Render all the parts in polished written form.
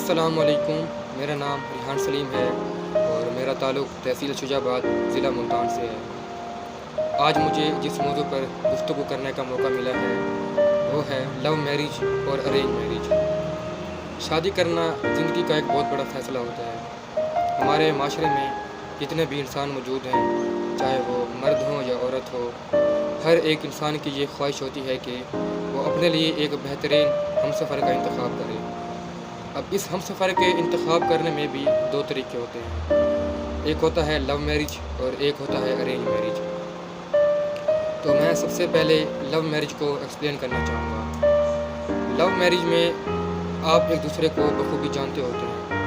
السلام علیکم، میرا نام ریحان سلیم ہے اور میرا تعلق تحصیل شجاع آباد ضلع ملتان سے ہے۔ آج مجھے جس موضوع پر گفتگو کرنے کا موقع ملا ہے وہ ہے لو میرج اور ارینج میرج۔ شادی کرنا زندگی کا ایک بہت بڑا فیصلہ ہوتا ہے۔ ہمارے معاشرے میں جتنے بھی انسان موجود ہیں، چاہے وہ مرد ہوں یا عورت ہو، ہر ایک انسان کی یہ خواہش ہوتی ہے کہ وہ اپنے لیے ایک بہترین ہمسفر کا انتخاب کرے۔ اب اس ہم سفر کے انتخاب کرنے میں بھی دو طریقے ہوتے ہیں، ایک ہوتا ہے لو میرج اور ایک ہوتا ہے ارینج میرج۔ تو میں سب سے پہلے لو میرج کو ایکسپلین کرنا چاہوں گا۔ لو میرج میں آپ ایک دوسرے کو بخوبی جانتے ہوتے ہیں،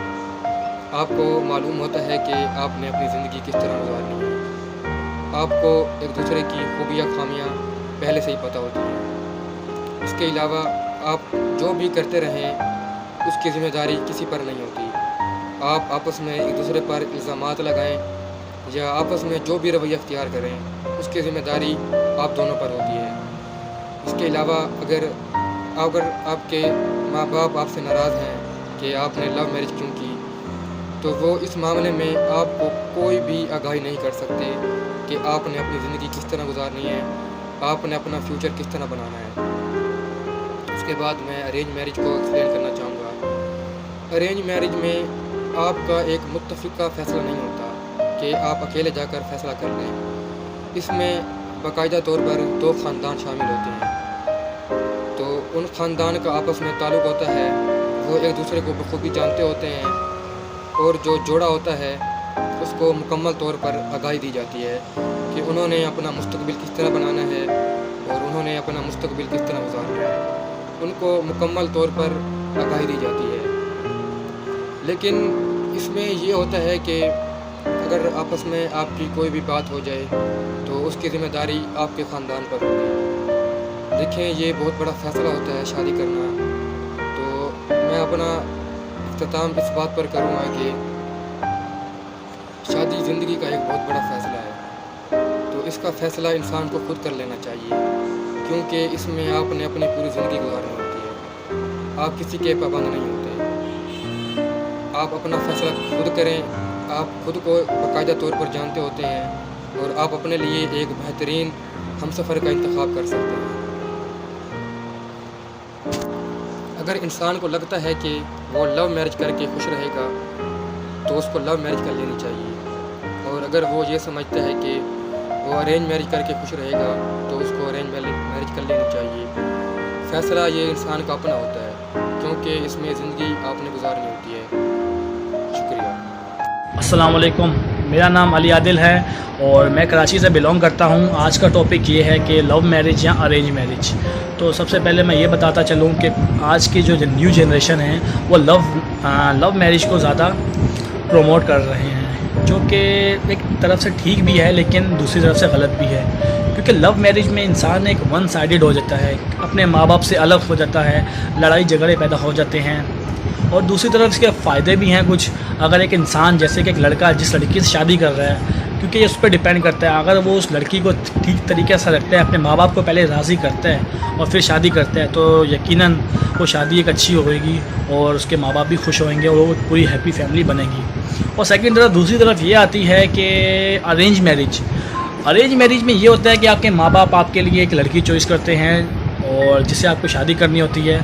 آپ کو معلوم ہوتا ہے کہ آپ نے اپنی زندگی کس طرح گزارنی ہے، آپ کو ایک دوسرے کی خوبیاں خامیاں پہلے سے ہی پتہ ہوتی ہیں۔ اس کے علاوہ آپ جو بھی کرتے رہیں اس کی ذمہ داری کسی پر نہیں ہوتی۔ آپ آپس میں ایک دوسرے پر الزامات لگائیں یا آپس میں جو بھی رویہ اختیار کریں، اس کی ذمہ داری آپ دونوں پر ہوتی ہے۔ اس کے علاوہ اگر آپ کے ماں باپ آپ سے ناراض ہیں کہ آپ نے لو میرج کیوں کی، تو وہ اس معاملے میں آپ کو کوئی بھی آگاہی نہیں کر سکتے کہ آپ نے اپنی زندگی کس طرح گزارنی ہے، آپ نے اپنا فیوچر کس طرح بنانا ہے۔ اس کے بعد میں ارینج میرج کو ایکسپلین کرنا چاہوں گا۔ ارینج میرج میں آپ کا ایک متفقہ فیصلہ نہیں ہوتا کہ آپ اکیلے جا کر فیصلہ کر لیں۔ اس میں باقاعدہ طور پر دو خاندان شامل ہوتے ہیں، تو ان خاندان کا آپس میں تعلق ہوتا ہے، وہ ایک دوسرے کو بخوبی جانتے ہوتے ہیں، اور جو جوڑا ہوتا ہے اس کو مکمل طور پر آگاہی دی جاتی ہے کہ انہوں نے اپنا مستقبل کس طرح بنانا ہے اور انہوں نے اپنا مستقبل کس طرح گزارنا ہے، ان کو مکمل طور پر آگاہی دی جاتی ہے۔ لیکن اس میں یہ ہوتا ہے کہ اگر آپس میں آپ کی کوئی بھی بات ہو جائے تو اس کی ذمہ داری آپ کے خاندان پر ہوگی۔ دیکھیں، یہ بہت بڑا فیصلہ ہوتا ہے شادی کرنا، تو میں اپنا اختتام اس بات پر کروں گا کہ شادی زندگی کا ایک بہت بڑا فیصلہ ہے، تو اس کا فیصلہ انسان کو خود کر لینا چاہیے، کیونکہ اس میں آپ نے اپنی پوری زندگی گزارنی ہوتی ہے، آپ کسی کے پابند نہیں ہوتے۔ آپ اپنا فیصلہ خود کریں، آپ خود کو باقاعدہ طور پر جانتے ہوتے ہیں اور آپ اپنے لیے ایک بہترین ہمسفر کا انتخاب کر سکتے ہیں۔ اگر انسان کو لگتا ہے کہ وہ لو میرج کر کے خوش رہے گا تو اس کو لو میرج کر لینی چاہیے، اور اگر وہ یہ سمجھتا ہے کہ وہ ارینج میرج کر کے خوش رہے گا تو اس کو ارینج میرج کر لینی چاہیے۔ فیصلہ یہ انسان کا اپنا ہوتا ہے، کیونکہ اس میں زندگی آپ نے گزارنی ہوتی ہے۔ شکریہ۔ السلام علیکم، میرا نام علی عادل ہے اور میں کراچی سے بلونگ کرتا ہوں۔ آج کا ٹاپک یہ ہے کہ لو میرج یا ارینج میرج۔ تو سب سے پہلے میں یہ بتاتا چلوں کہ آج کی جو نیو جنریشن ہے وہ لو میرج کو زیادہ پروموٹ کر رہے ہیں، جو کہ ایک طرف سے ٹھیک بھی ہے لیکن دوسری طرف سے غلط بھی ہے، کیونکہ لو میرج میں انسان ایک ون سائیڈڈ ہو جاتا ہے، اپنے ماں باپ سے الگ ہو جاتا ہے، لڑائی جھگڑے پیدا ہو جاتے ہیں، اور دوسری طرف اس کے فائدے بھی ہیں کچھ۔ اگر ایک انسان جیسے کہ ایک لڑکا جس لڑکی سے شادی کر رہا ہے، کیونکہ یہ اس پہ ڈیپینڈ کرتا ہے، اگر وہ اس لڑکی کو ٹھیک طریقے سے رکھتا ہے، اپنے ماں باپ کو پہلے راضی کرتا ہے اور پھر شادی کرتا ہے، تو یقیناً وہ شادی ایک اچھی ہوئے گی اور اس کے ماں باپ بھی خوش ہوئیں گے اور وہ پوری ہیپی فیملی بنے گی۔ اور دوسری طرف یہ آتی ہے کہ ارینج میرج میں یہ ہوتا ہے کہ آپ کے ماں باپ آپ کے لیے ایک لڑکی چوائس کرتے ہیں اور جس سے آپ کو شادی کرنی ہوتی ہے۔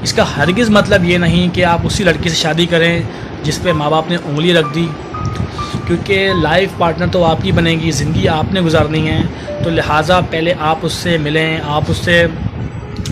اس کا ہرگز مطلب یہ نہیں کہ آپ اسی لڑکی سے شادی کریں جس پہ ماں باپ نے انگلی رکھ دی، کیونکہ لائف پارٹنر تو آپ کی بنے گی، زندگی آپ نے گزارنی ہے، تو لہٰذا پہلے آپ اس سے ملیں، آپ اس سے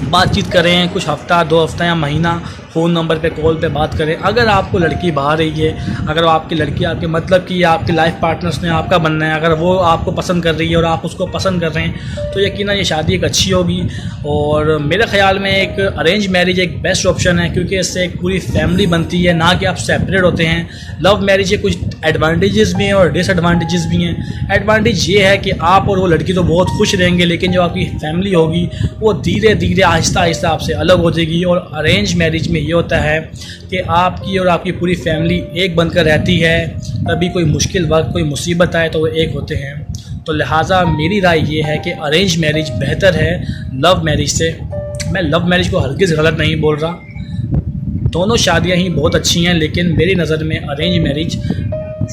بات چیت کریں، کچھ ہفتہ 2 ہفتہ یا مہینہ فون نمبر پہ کال پہ بات کریں۔ اگر آپ کو لڑکی بھا رہی ہے، اگر آپ کی لڑکی آپ کے مطلب کی آپ کے لائف پارٹنرس نے آپ کا بننا ہے، اگر وہ آپ کو پسند کر رہی ہے اور آپ اس کو پسند کر رہے ہیں، تو یقیناً یہ شادی ایک اچھی ہوگی۔ اور میرے خیال میں ایک ارینج میرج ایک بیسٹ آپشن ہے، کیونکہ اس سے ایک پوری فیملی بنتی ہے، نہ کہ آپ سیپریٹ ہوتے ہیں۔ لو میرج کے کچھ ایڈوانٹیجز بھی ہیں اور ڈس ایڈوانٹیجز بھی ہیں۔ ایڈوانٹیج یہ ہے کہ آپ اور وہ لڑکی تو بہت خوش رہیں گے، لیکن جو آپ کی فیملی ہوگی وہ دھیرے دھیرے آہستہ آہستہ آپ سے الگ ہو جائے گی۔ اور ارینج میرج میں یہ ہوتا ہے کہ آپ کی اور آپ کی پوری فیملی ایک بن کر رہتی ہے، کبھی کوئی مشکل وقت کوئی مصیبت آئے تو وہ ایک ہوتے ہیں۔ تو لہٰذا میری رائے یہ ہے کہ ارینج میرج بہتر ہے لو میرج سے۔ میں لو میرج کو ہرگز غلط نہیں بول رہا۔ دونوں شادیاں ہی بہت اچھی ہیں، لیکن میری نظر میں ارینج میرج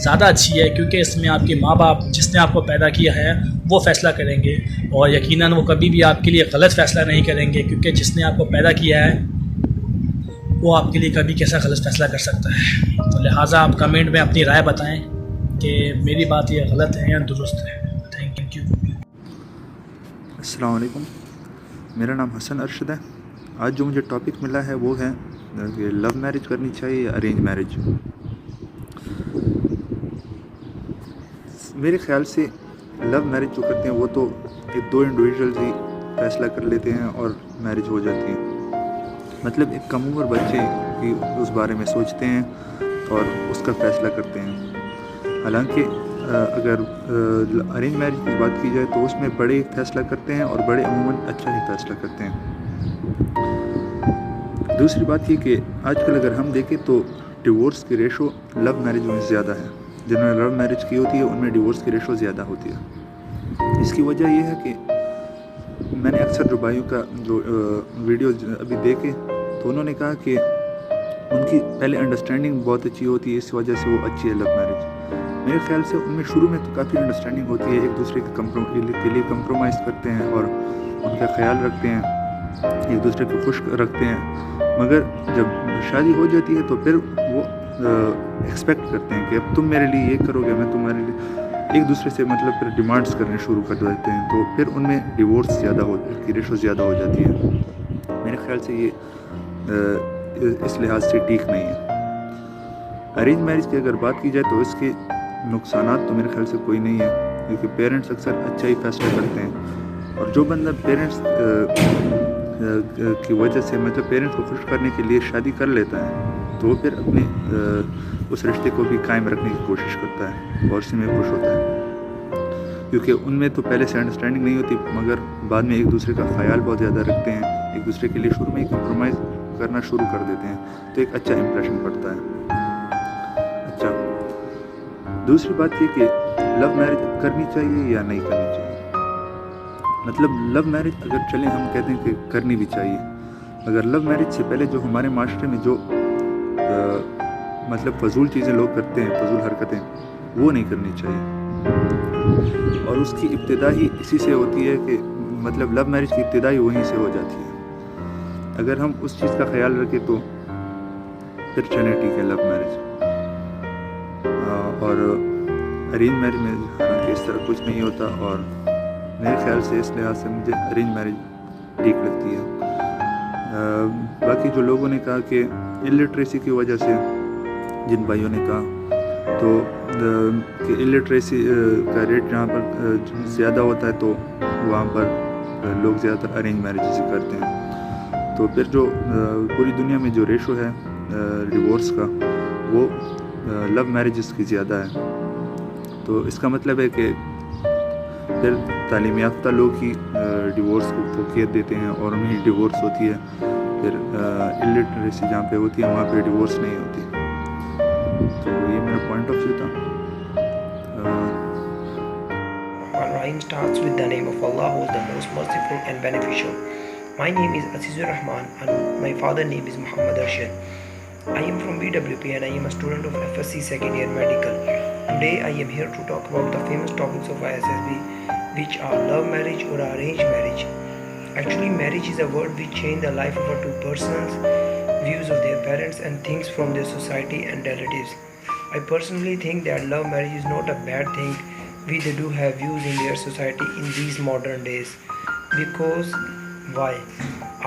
زیادہ اچھی ہے، کیونکہ اس میں آپ کے ماں باپ جس نے آپ کو پیدا کیا ہے وہ فیصلہ کریں گے، اور یقیناً وہ کبھی بھی آپ کے لیے غلط فیصلہ نہیں کریں گے، کیونکہ جس نے آپ کو پیدا کیا ہے وہ آپ کے لیے کبھی کیسا غلط فیصلہ کر سکتا ہے۔ تو لہٰذا آپ کمنٹ میں اپنی رائے بتائیں کہ میری بات یہ غلط ہے یا درست ہے۔ Thank you. السلام علیکم، میرا نام حسن ارشد ہے۔ آج جو مجھے ٹاپک ملا ہے وہ ہے کہ لو میرج کرنی چاہیے یا ارینج میرج۔ میرے خیال سے لو میرج جو کرتے ہیں وہ تو ایک دو انڈیویژولز ہی فیصلہ کر لیتے ہیں اور میرج ہو جاتی ہے، مطلب ایک کم عمر بچے ہی اس بارے میں سوچتے ہیں اور اس کا فیصلہ کرتے ہیں۔ حالانکہ اگر ارینج میرج کی بات کی جائے تو اس میں بڑے فیصلہ کرتے ہیں اور بڑے عموماً اچھا ہی فیصلہ کرتے ہیں۔ دوسری بات یہ کہ آج کل اگر ہم دیکھیں تو ڈیورس کی ریشو لو میرج میں زیادہ ہے، جنہوں نے لو میرج کی ہوتی ہے ان میں ڈیورس کی ریشو زیادہ ہوتی ہے۔ اس کی وجہ یہ ہے کہ میں نے اکثر جو بھائیوں کا جو ویڈیو ابھی دیکھے تو انہوں نے کہا کہ ان کی پہلے انڈرسٹینڈنگ بہت اچھی ہوتی ہے، اس وجہ سے وہ اچھی ہے لو میرج۔ میرے خیال سے ان میں شروع میں تو کافی انڈرسٹینڈنگ ہوتی ہے، ایک دوسرے کے لیے کمپرومائز کرتے ہیں اور ان کا خیال رکھتے ہیں، ایک دوسرے کو خوش رکھتے ہیں، مگر جب شادی ہو جاتی ہے تو پھر وہ ایکسپیکٹ کرتے ہیں کہ اب تم میرے لیے یہ کرو گے، میں تمہارے لیے ایک دوسرے سے مطلب پھر ڈیمانڈس کرنے شروع کر دیتے ہیں، تو پھر ان میں ڈیورس زیادہ کی ریشو زیادہ ہو جاتی ہے۔ میرے خیال سے یہ اس لحاظ سے ٹھیک نہیں ہے۔ ارینج میرج کی اگر بات کی جائے تو اس کے نقصانات تو میرے خیال سے کوئی نہیں ہے، کیونکہ پیرنٹس اکثر اچھا ہی فیصلہ کرتے ہیں، اور جو بندہ پیرنٹس کی وجہ سے مطلب پیرنٹس کو خوش کرنے کے لیے شادی کر لیتا ہے تو وہ پھر اپنے اس رشتے کو بھی قائم رکھنے کی کوشش کرتا ہے اور اسی میں خوش ہوتا ہے، کیونکہ ان میں تو پہلے سے انڈرسٹینڈنگ نہیں ہوتی، مگر بعد میں ایک دوسرے کا خیال بہت زیادہ رکھتے ہیں، ایک دوسرے کے لیے شروع میں ہی کمپرومائز کرنا شروع کر دیتے ہیں، تو ایک اچھا امپریشن پڑتا ہے۔ اچھا، دوسری بات یہ کہ لو میرج کرنی چاہیے یا نہیں کرنی چاہیے۔ مطلب لو میرج اگر چلیں ہم کہتے ہیں کہ کرنی بھی چاہیے، اگر لو میرج سے پہلے جو ہمارے معاشرے میں جو مطلب فضول چیزیں لوگ کرتے ہیں، فضول حرکتیں، وہ نہیں کرنی چاہیے، اور اس کی ابتدا ہی اسی سے ہوتی ہے کہ مطلب لو میرج کی ابتدا ہی وہیں سے ہو جاتی ہے۔ اگر ہم اس چیز کا خیال رکھیں تو پھر چلیں ٹھیک ہے لو میرج، اور ارینج میرج میں حالانکہ اس طرح کچھ نہیں ہوتا، اور میرے خیال سے اس لحاظ سے مجھے ارینج میرج ٹھیک لگتی ہے۔ باقی جو لوگوں نے کہا کہ الٹریسی کی وجہ سے، جن بھائیوں نے کہا تو کہ الٹریسی کا ریٹ جہاں پر زیادہ ہوتا ہے تو وہاں پر لوگ زیادہ تر ارینج میرجز ہی کرتے ہیں، تو پھر جو پوری دنیا میں جو ریشو ہے ڈیورس کا وہ لو میرجز کی زیادہ ہے، تو اس کا مطلب ہے کہ پھر تعلیم یافتہ لوگ ہی ڈیورس کو فوقیت دیتے ہیں اور انہیں ڈیورس ہوتی ہے، پھر الٹریسی جہاں پہ ہوتی ہے وہاں پہ ڈیورس نہیں ہوتی۔ تو یہ میرا پوائنٹ آف ویو تھا۔ Rahim starts with the name of Allah, who is the most merciful and beneficial. My name is Azizur Rahman and my father's name is Muhammad Arshad. I am from BWP and I am a student of FSC second year medical. Today I am here to talk about the famous topics of ISSB, which are love marriage or arranged marriage. Actually, marriage is a word which changes the life of a two persons, views of their parents and things from their society and relatives. I personally think that love marriage is not a bad thing. We do have views in their society in these modern days. Because why?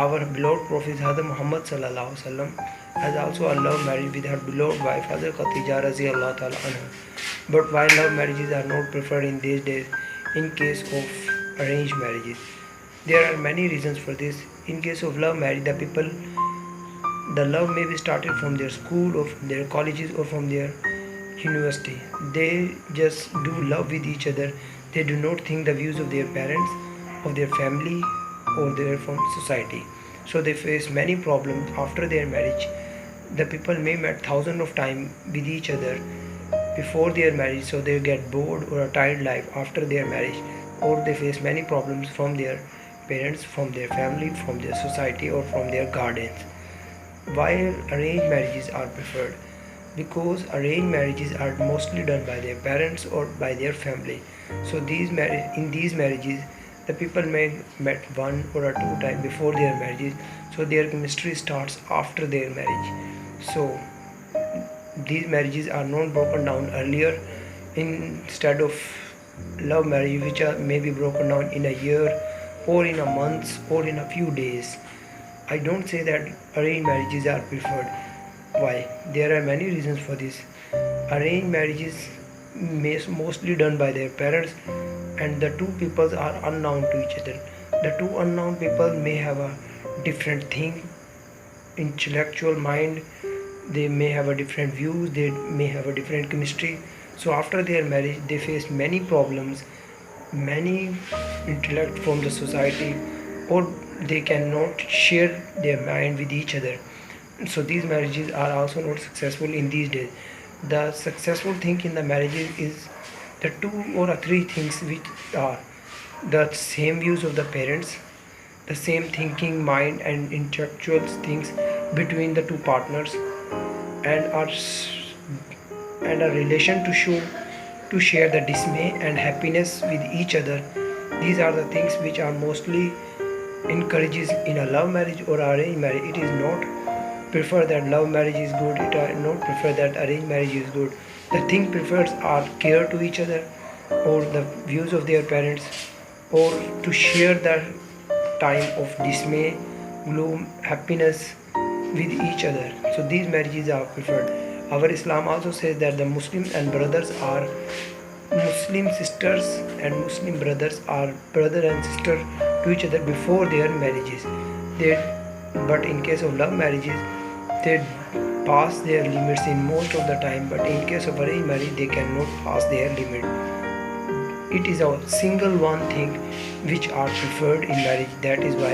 Our beloved Prophet Hazrat Muhammad sallallahu alaihi wasallam has also a love marriage with her beloved wife Hazrat Khadija radhiyallahu ta'ala anha. But why love marriages are not preferred in these days in case of arranged marriages? There are many reasons for this. In case of love marriage, the love may be started from their school or from their colleges or from their university. They just do love with each other. They do not think the views of their parents, of their family or their from society. So they face many problems after their marriage. The people may met thousands of times with each other before their marriage, so they get bored or a tired life after their marriage, or they face many problems from their parents, from their family, from their society or from their guardians. while arranged marriages are preferred, because arranged marriages are mostly done by their parents or by their family. So in these marriages, the people may met one or two times before their marriages, so their chemistry starts after their marriage. So these marriages are not broken down earlier, instead of love marriage which may be broken down in a year or in a month or in a few days. I don't say that arranged marriages are preferred. Why? There are many reasons for this. Arranged marriages mostly done by their parents, and the two peoples are unknown to each other. The two unknown people may have a different thing, intellectual mind, they may have a different views, they may have a different chemistry. So after their marriage they face many problems, many intellect from the society, or they cannot share their mind with each other. So these marriages are also not successful in these days. The successful thing in the marriages is the two or three things which are the same views of the parents, the same thinking mind and intellectual things between the two partners, and a relation to share the dismay and happiness with each other. These are the things which are mostly encourages in a love marriage or arranged marriage. It is not prefer that love marriage is good, it are not prefer that arranged marriage is good. The thing preferred are care to each other, or the views of their parents, or to share the time of dismay, gloom, happiness with each other. So these marriages are preferred. Our Islam also says that the Muslim and brothers are Muslim sisters and Muslim brothers are brother and sister to each other before their marriages. But in case of love marriages, they pass their limits in most of the time, but in case of arranged marriage they cannot pass their limit. It is a single one thing which are preferred in marriage, that is why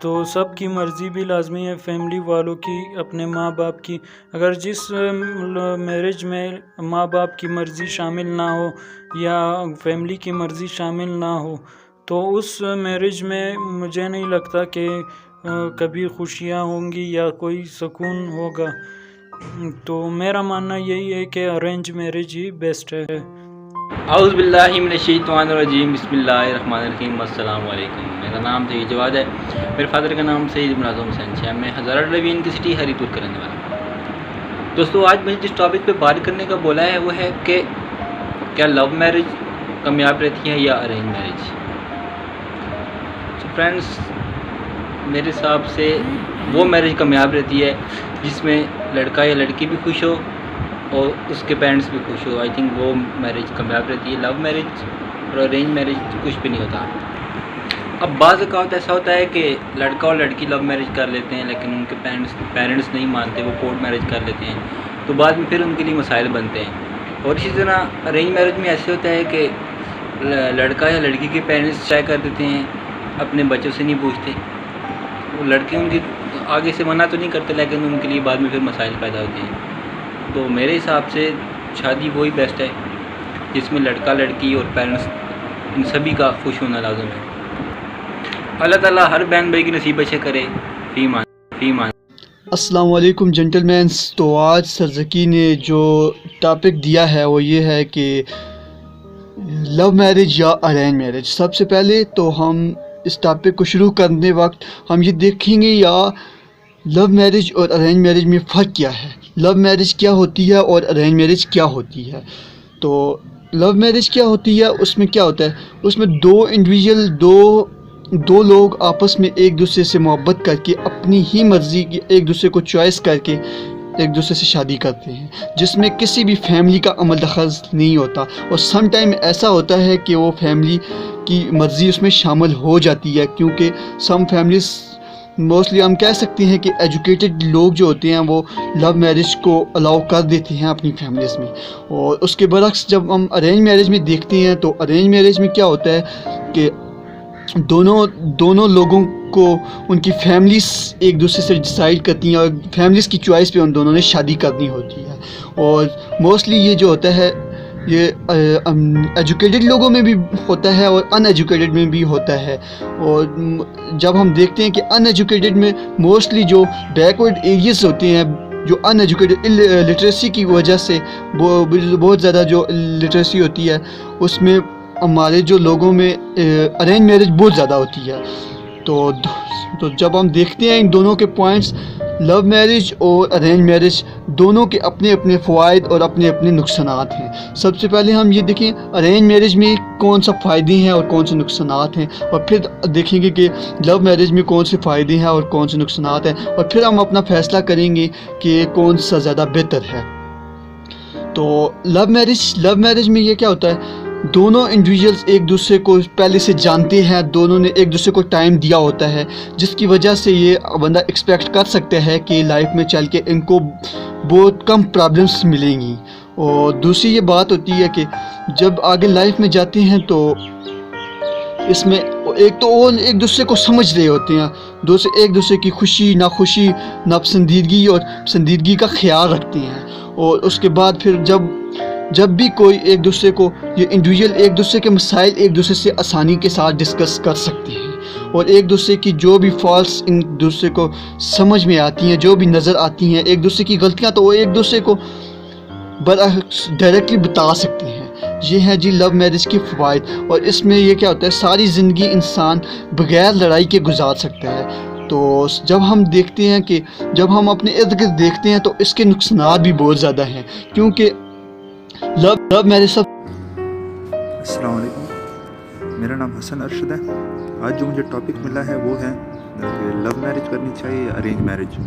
تو سب کی مرضی بھی لازمی ہے، family والوں کی، اپنے ماں باپ کی۔ اگر جس میرج میں ماں باپ کی مرضی شامل نہ ہو یا فیملی کی مرضی شامل نہ ہو تو اس میرج میں مجھے نہیں لگتا کہ کبھی خوشیاں ہوں گی یا کوئی سکون ہوگا۔ تو میرا ماننا یہی ہے کہ ارینج میرج ہی بیسٹ ہے۔ اعوذ باللہ من الشیطان الرجیم، بسم اللہ الرحمن الرحیم، السلام علیکم۔ میرا نام سید جواد ہے، میرے فادر کا نام سید مناظم حسین ہے، میں ہزارہ ڈویژن کی سٹی ہری پور کا رہنے والا ہوں۔ دوستو، آج مجھے جس ٹاپک پہ بات کرنے کا بولا ہے وہ ہے کہ کیا لو میرج کامیاب رہتی ہے یا ارینج میرج۔ فرینڈس، میرے حساب سے وہ میرج کامیاب رہتی ہے جس میں لڑکا یا لڑکی بھی خوش ہو اور اس کے پیرنٹس بھی خوش ہو۔ آئی تھنک وہ میرج کامیاب رہتی ہے۔ لو میرج اور ارینج میرج کچھ بھی نہیں ہوتا۔ اب بعض اوقات ایسا ہوتا ہے کہ لڑکا اور لڑکی لو میرج کر لیتے ہیں لیکن ان کے پیرنٹس نہیں مانتے، وہ کورٹ میرج کر لیتے ہیں، تو بعد میں پھر ان کے لیے مسائل بنتے ہیں۔ اور اسی طرح ارینج میرج میں ایسے ہوتا ہے کہ لڑکا یا لڑکی کے پیرنٹس طے کر دیتے ہیں، اپنے بچوں سے نہیں پوچھتے، وہ لڑکے ان کی آگے سے منع تو نہیں کرتے لیکن ان کے لیے بعد میں پھر مسائل پیدا ہوتے ہیں۔ تو میرے حساب سے شادی وہی بیسٹ ہے جس میں لڑکا لڑکی اور پیرنٹس ان سبھی کا خوش ہونا لازم ہے۔ اللہ تعالیٰ ہر بہن بھائی کی نصیب اچھے کرے۔ فی مان۔ السلام علیکم جینٹل مینس۔ تو آج سر ذکی نے جو ٹاپک دیا ہے وہ یہ ہے کہ لو میرج یا ارینج میرج۔ سب سے پہلے تو ہم اس ٹاپک کو شروع کرنے وقت ہم یہ دیکھیں گے یا لو میرج اور ارینج میرج میں فرق کیا ہے، لو میرج کیا ہوتی ہے اور ارینج میرج کیا ہوتی ہے۔ تو لو میرج کیا ہوتی ہے، اس میں کیا ہوتا ہے، اس میں دو لوگ آپس میں ایک دوسرے سے محبت کر کے اپنی ہی مرضی کی ایک دوسرے کو چوائس کر کے ایک دوسرے سے شادی کرتے ہیں، جس میں کسی بھی فیملی کا عمل دخل نہیں ہوتا۔ اور سم ٹائم ایسا ہوتا ہے کہ وہ فیملی کی مرضی اس میں شامل ہو جاتی ہے، کیونکہ سم فیملیز موسٹلی ہم کہہ سکتے ہیں کہ ایجوکیٹڈ لوگ جو ہوتے ہیں وہ لو میرج کو الاؤ کر دیتے ہیں اپنی فیملیز میں۔ اور اس کے برعکس جب ہم ارینج میرج میں دیکھتے ہیں تو ارینج میرج میں کیا ہوتا ہے کہ دونوں لوگوں کو ان کی فیملیز ایک دوسرے سے ڈیسائیڈ کرتی ہیں اور فیملیز کی چوائس پہ ان دونوں نے شادی کرنی ہوتی ہے۔ اور موسٹلی یہ جو ہوتا ہے یہ ایجوکیٹڈ لوگوں میں بھی ہوتا ہے اور ان ایجوکیٹڈ میں بھی ہوتا ہے۔ اور جب ہم دیکھتے ہیں کہ ان ایجوکیٹڈ میں موسٹلی جو بیکورڈ ایریاز ہوتے ہیں، جو ان ایجوکیٹڈ لٹریسی کی وجہ سے بہت زیادہ جو لٹریسی ہوتی ہے اس میں ہمارے جو لوگوں میں ارینج میرج بہت زیادہ ہوتی ہے۔ تو جب ہم دیکھتے ہیں ان دونوں کے پوائنٹس، لو میرج اور ارینج میرج دونوں کے اپنے اپنے فوائد اور اپنے اپنے نقصانات ہیں۔ سب سے پہلے ہم یہ دیکھیں ارینج میرج میں کون سا فائدے ہیں اور کون سے نقصانات ہیں، اور پھر دیکھیں گے کہ لو میرج میں کون سے فائدے ہیں اور کون سے نقصانات ہیں، اور پھر ہم اپنا فیصلہ کریں گے کہ کون سا زیادہ بہتر ہے۔ تو لو میرج میں یہ کیا ہوتا ہے، دونوں انڈیویجولز ایک دوسرے کو پہلے سے جانتے ہیں، دونوں نے ایک دوسرے کو ٹائم دیا ہوتا ہے، جس کی وجہ سے یہ بندہ ایکسپیکٹ کر سکتا ہے کہ لائف میں چل کے ان کو بہت کم پرابلمس ملیں گی۔ اور دوسری یہ بات ہوتی ہے کہ جب آگے لائف میں جاتے ہیں تو اس میں ایک تو وہ ایک دوسرے کو سمجھ رہے ہوتے ہیں، ایک دوسرے کی خوشی ناخوشی ناپسندیدگی اور پسندیدگی کا خیال رکھتے ہیں۔ اور اس کے بعد پھر جب بھی کوئی ایک دوسرے کو یہ انڈیویجول ایک دوسرے کے مسائل ایک دوسرے سے آسانی کے ساتھ ڈسکس کر سکتے ہیں، اور ایک دوسرے کی جو بھی فالٹس ایک دوسرے کو سمجھ میں آتی ہیں، جو بھی نظر آتی ہیں، ایک دوسرے کی غلطیاں تو وہ ایک دوسرے کو ڈائریکٹلی بتا سکتے ہیں۔ یہ ہے جی لو میرج کے فوائد۔ اور اس میں یہ کیا ہوتا ہے، ساری زندگی انسان بغیر لڑائی کے گزار سکتا ہے۔ تو جب ہم دیکھتے ہیں کہ جب ہم اپنے ارد گرد دیکھتے ہیں تو اس کے نقصانات بھی بہت زیادہ ہیں، کیونکہ لو میرج سب۔ السلام علیکم، میرا نام حسن ارشد ہے۔ آج جو مجھے ٹاپک ملا ہے وہ ہے کہ لو میرج کرنی چاہیے یا ارینج میرج۔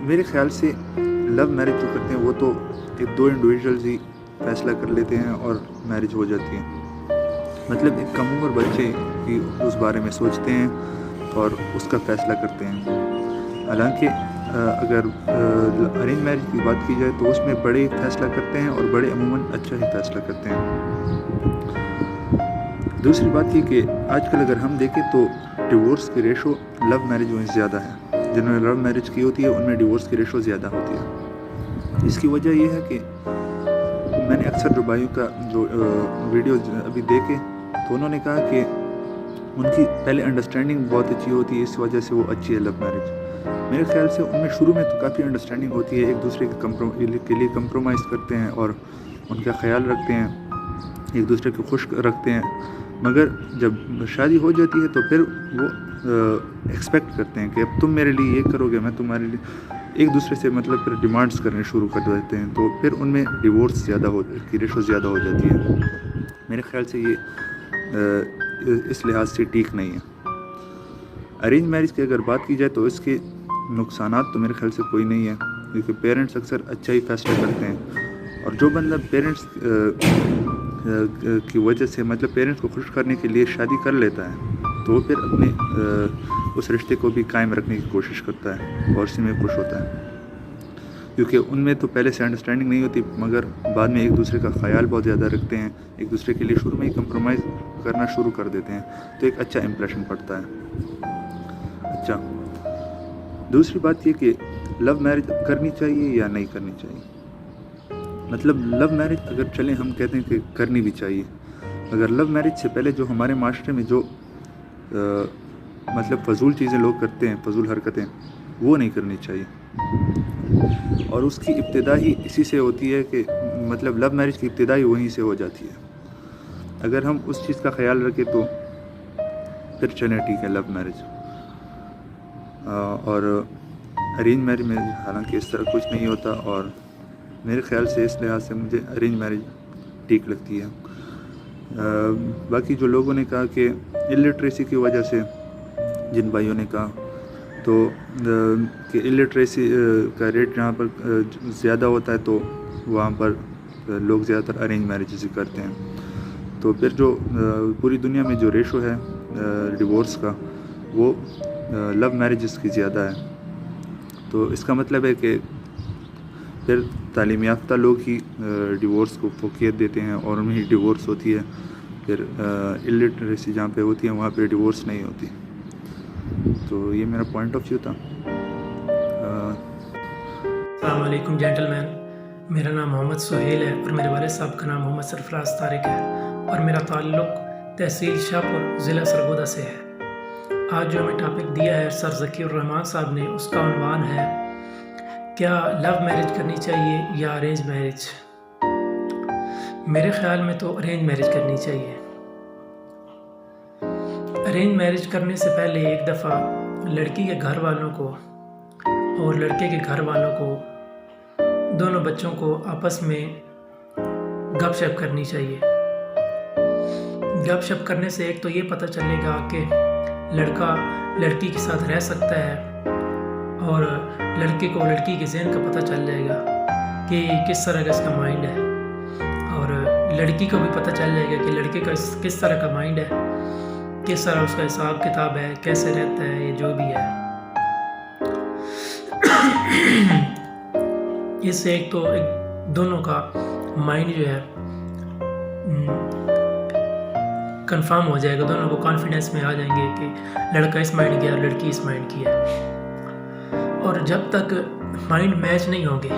میرے خیال سے لو میرج جو کرتے ہیں وہ تو ایک دو انڈیویجولز ہی فیصلہ کر لیتے ہیں اور میرج ہو جاتی ہے، مطلب ایک کم عمر بچے ہی اس بارے میں سوچتے ہیں اور اس کا فیصلہ کرتے ہیں۔ حالانکہ اگر ارینج میرج کی بات کی جائے تو اس میں بڑے فیصلہ کرتے ہیں اور بڑے عموماً اچھا ہی فیصلہ کرتے ہیں۔ دوسری بات یہ کہ آج کل اگر ہم دیکھیں تو ڈیورس کی ریشو لو میرج میں زیادہ ہے. جنہوں نے لو میرج کی ہوتی ہے ان میں ڈیورس کی ریشو زیادہ ہوتی ہے. اس کی وجہ یہ ہے کہ میں نے اکثر جو بھائیوں کا جو ویڈیو ابھی دیکھے تو انہوں نے کہا کہ ان کی پہلے انڈرسٹینڈنگ بہت اچھی ہوتی ہے, اس وجہ سے وہ اچھی ہے لو میرج. میرے خیال سے ان میں شروع میں تو کافی انڈرسٹینڈنگ ہوتی ہے, ایک دوسرے کے لیے کمپرومائز کرتے ہیں اور ان کا خیال رکھتے ہیں, ایک دوسرے کو خوش رکھتے ہیں. مگر جب شادی ہو جاتی ہے تو پھر وہ ایکسپیکٹ کرتے ہیں کہ اب تم میرے لیے یہ کرو گے, میں تمہارے لیے ایک دوسرے سے مطلب پھر ڈیمانڈس کرنے شروع کر دیتے ہیں. تو پھر ان میں ڈیورس کی ریشو زیادہ ہو جاتی ہے. میرے خیال سے یہ اس لحاظ سے ٹھیک نہیں ہے. ارینج میرج کی اگر بات کی جائے تو اس کے نقصانات تو میرے خیال سے کوئی نہیں ہے, کیونکہ پیرنٹس اکثر اچھا ہی فیصلہ کرتے ہیں. اور جو بندہ پیرنٹس کی وجہ سے مطلب پیرنٹس کو خوش کرنے کے لیے شادی کر لیتا ہے تو وہ پھر اپنے اس رشتے کو بھی قائم رکھنے کی کوشش کرتا ہے اور اسی میں خوش ہوتا ہے, کیونکہ ان میں تو پہلے سے انڈرسٹینڈنگ نہیں ہوتی, مگر بعد میں ایک دوسرے کا خیال بہت زیادہ رکھتے ہیں, ایک دوسرے کے لیے شروع میں ہی کمپرومائز کرنا شروع کر دیتے ہیں, تو ایک اچھا امپریشن پڑتا ہے. اچھا, دوسری بات یہ کہ لو میرج کرنی چاہیے یا نہیں کرنی چاہیے. مطلب لو میرج اگر چلیں ہم کہتے ہیں کہ کرنی بھی چاہیے, اگر لو میرج سے پہلے جو ہمارے معاشرے میں جو مطلب فضول چیزیں لوگ کرتے ہیں, فضول حرکتیں, وہ نہیں کرنی چاہیے. اور اس کی ابتدا ہی اسی سے ہوتی ہے کہ مطلب لو میرج کی ابتدا ہی وہیں سے ہو جاتی ہے. اگر ہم اس چیز کا خیال رکھیں تو پھر چلیں ٹھیک ہے لو میرج. اور ارینج میرج میں حالانکہ اس طرح کچھ نہیں ہوتا, اور میرے خیال سے اس لحاظ سے مجھے ارینج میرج ٹھیک لگتی ہے. باقی جو لوگوں نے کہا کہ الٹریسی کی وجہ سے, جن بھائیوں نے کہا تو کہ الٹریسی کا ریٹ جہاں پر زیادہ ہوتا ہے تو وہاں پر لوگ زیادہ تر ارینج میرجز کرتے ہیں. تو پھر جو پوری دنیا میں جو ریشو ہے ڈیورس کا وہ لو میرجز کی زیادہ ہے. تو اس کا مطلب ہے کہ پھر تعلیم یافتہ لوگ ہی ڈیورس کو فوقیت دیتے ہیں اور ان میں ہی ڈیورس ہوتی ہے. پھر الٹریسی جہاں پہ ہوتی ہے وہاں پہ ڈیورس نہیں ہوتی. تو یہ میرا پوائنٹ آف ویو تھا. السلام علیکم جینٹل مین, میرا نام محمد سہیل ہے اور میرے والد صاحب کا نام محمد سرفراز طارق ہے, اور میرا تعلق تحصیل شاہپور ضلع سرگودا سے ہے. آج جو ہمیں ٹاپک دیا ہے سر ذکی الرحمان صاحب نے, اس کا عنوان ہے کیا لو میرج کرنی چاہیے یا ارینج میرج. میرے خیال میں تو ارینج میرج کرنی چاہیے. ارینج میرج کرنے سے پہلے ایک دفعہ لڑکی کے گھر والوں کو اور لڑکے کے گھر والوں کو, دونوں بچوں کو آپس میں گپ شپ کرنی چاہیے. گپ شپ کرنے سے ایک تو یہ پتہ چلے گا کہ لڑکا لڑکی کے ساتھ رہ سکتا ہے, اور لڑکے کو لڑکی کے ذہن کا پتہ چل جائے گا کہ کس طرح کا اس کا مائنڈ ہے, اور لڑکی کو بھی پتہ چل جائے گا کہ لڑکے کا کس طرح کا مائنڈ ہے, کس طرح اس کا حساب کتاب ہے, کیسے رہتا ہے, یہ جو بھی ہے. اس سے ایک تو دونوں کا مائنڈ جو ہے کنفرم ہو جائے گا, دونوں کو کانفیڈنس میں آ جائیں گے کہ لڑکا اس مائنڈ کی ہے اور لڑکی اس مائنڈ کی ہے. اور جب تک مائنڈ میچ نہیں ہوں گے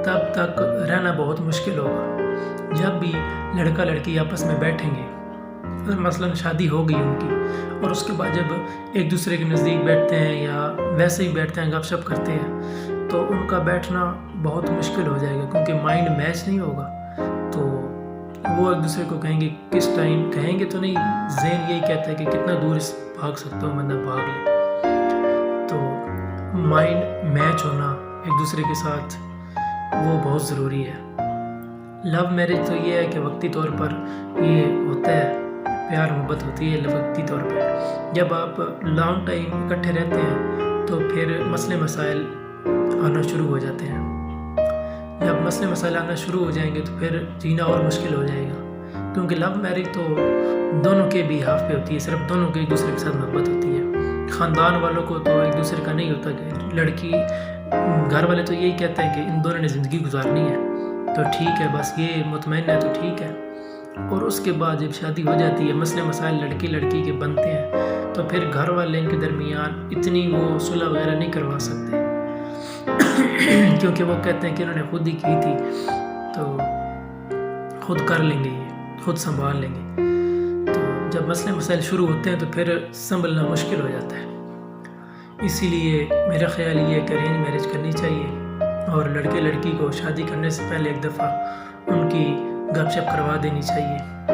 تب تک رہنا بہت مشکل ہوگا. جب بھی لڑکا لڑکی آپس میں بیٹھیں گے, اگر مثلاً شادی ہو گئی ان کی, اور اس کے بعد جب ایک دوسرے کے نزدیک بیٹھتے ہیں یا ویسے ہی بیٹھتے ہیں گپ شپ کرتے ہیں, تو ان کا بیٹھنا بہت مشکل ہو جائے گا, کیونکہ مائنڈ میچ نہیں ہوگا. تو وہ ایک دوسرے کو کہیں گے, کس ٹائم کہیں گے تو نہیں, ذہن یہی کہتا ہے کہ کتنا دور بھاگ سکتا ہوں بندہ بھاگ لے. تو مائنڈ میچ ہونا ایک دوسرے کے ساتھ وہ بہت ضروری ہے. لو میرج تو یہ ہے کہ وقتی طور پر یہ ہوتا ہے, پیار محبت ہوتی ہے وقتی طور پہ. جب آپ لانگ ٹائم اکٹھے رہتے ہیں تو پھر مسئلے مسائل آنا شروع ہو جاتے ہیں. جب مسئلے مسائل آنا شروع ہو جائیں گے تو پھر جینا اور مشکل ہو جائے گا, کیونکہ لو میرج تو دونوں کے بھی ہاف پہ ہوتی ہے, صرف دونوں کے ایک دوسرے کے ساتھ محبت ہوتی ہے. خاندان والوں کو تو ایک دوسرے کا نہیں ہوتا کہ لڑکی, گھر والے تو یہی کہتے ہیں کہ ان دونوں نے زندگی گزارنی ہے تو ٹھیک ہے, بس یہ مطمئن ہے تو ٹھیک ہے. اور اس کے بعد جب شادی ہو جاتی ہے مسئلے مسائل لڑکی لڑکی کے بنتے ہیں تو پھر گھر والے ان کے درمیان اتنی وہ صلح وغیرہ نہیں کروا سکتے کیونکہ وہ کہتے ہیں کہ انہوں نے خود ہی کی تھی تو خود کر لیں گے، یہ خود سنبھال لیں گے۔ تو جب مسئلے مسائل شروع ہوتے ہیں تو پھر سنبھلنا مشکل ہو جاتا ہے۔ اسی لیے میرا خیال یہ ہے کہ ارینج میرج کرنی چاہیے اور لڑکے لڑکی کو شادی کرنے سے پہلے ایک دفعہ ان کی گپ شپ کروا دینی چاہیے